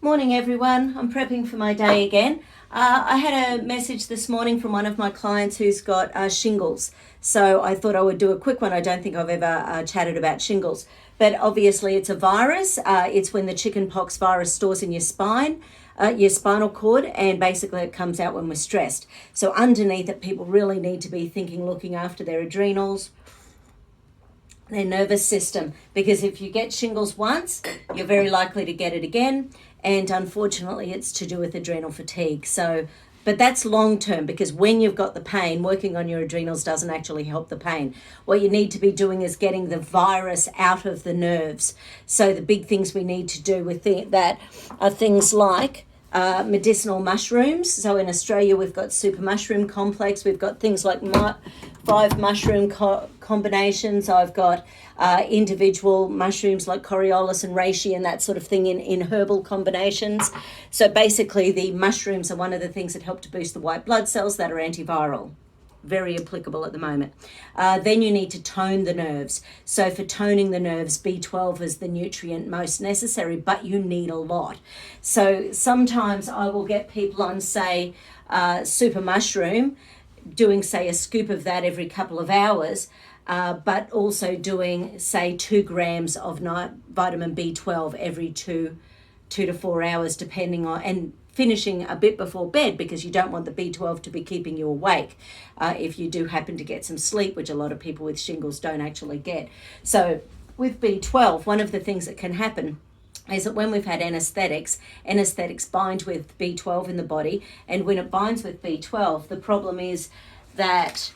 Morning everyone, I'm prepping for my day again. I had a message this morning from one of my clients who's got shingles. So I thought I would do a quick one. I don't think I've ever chatted about shingles. But obviously it's a virus. It's when the chickenpox virus stores in your spine, your spinal cord, and basically it comes out when we're stressed. So underneath it, people really need to be looking after their adrenals, their nervous system, because if you get shingles once, you're very likely to get it again. And unfortunately, it's to do with adrenal fatigue. So, but that's long term, because when you've got the pain, working on your adrenals doesn't actually help the pain. What you need to be doing is getting the virus out of the nerves. So the big things we need to do with that are things like medicinal mushrooms. So in Australia, we've got super mushroom complex. We've got things like 5 mushroom combinations. I've got individual mushrooms like Coriolis and reishi and that sort of thing in herbal combinations. So basically the mushrooms are one of the things that help to boost the white blood cells that are antiviral. Very applicable at the moment. Then you need to tone the nerves. So for toning the nerves, B12 is the nutrient most necessary, but you need a lot. So sometimes I will get people on, say, super mushroom, doing, say, a scoop of that every couple of hours, but also doing, say, 2 grams of vitamin B12 every 2 to 4 hours, depending on, and finishing a bit before bed, because you don't want the B12 to be keeping you awake if you do happen to get some sleep, which a lot of people with shingles don't actually get. So with B12, one of the things that can happen is that when we've had anesthetics bind with B12 in the body, and when it binds with B12, the problem is that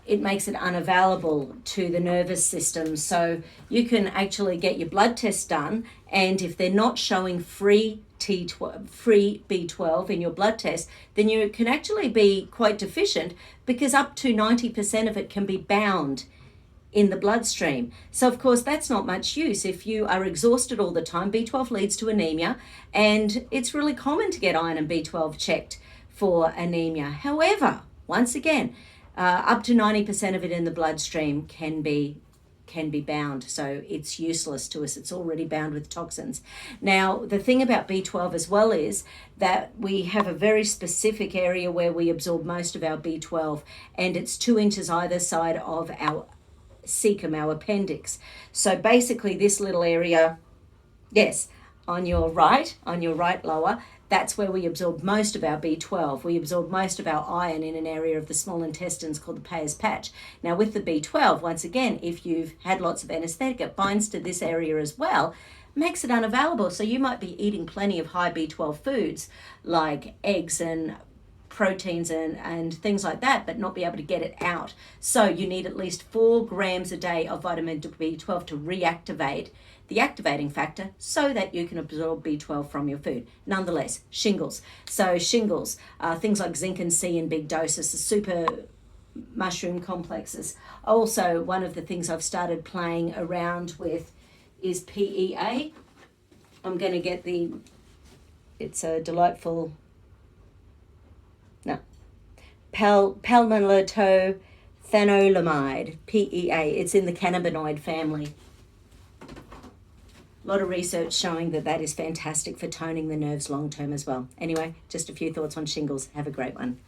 it makes it unavailable to the nervous system. So you can actually get your blood tests done, and if they're not showing free B12 in your blood test, then you can actually be quite deficient, because up to 90% of it can be bound in the bloodstream. So of course that's not much use if you are exhausted all the time. B12 leads to anemia, and it's really common to get iron and B12 checked for anemia. However, once again, up to 90% of it in the bloodstream can be bound, so it's useless to us. It's already bound with toxins. Now, the thing about B12 as well is that we have a very specific area where we absorb most of our B12, and it's 2 inches either side of our cecum, our appendix. So basically this little area, yes, on your right lower, that's where we absorb most of our B12. We absorb most of our iron in an area of the small intestines called the Peyer's patch. Now with the B12, once again, if you've had lots of anesthetic, it binds to this area as well, makes it unavailable. So you might be eating plenty of high B12 foods like eggs and proteins and things like that, but not be able to get it out. So you need at least 4 grams a day of vitamin B12 to reactivate the activating factor, so that you can absorb B12 from your food. Nonetheless, shingles. So shingles, things like zinc and C in big doses, the super mushroom complexes. Also, one of the things I've started playing around with is PEA. I'm going to get it's a delightful, palmilatothanelamide, PEA. It's in the cannabinoid family. A lot of research showing that is fantastic for toning the nerves long term as well. Anyway, just a few thoughts on shingles. Have a great one.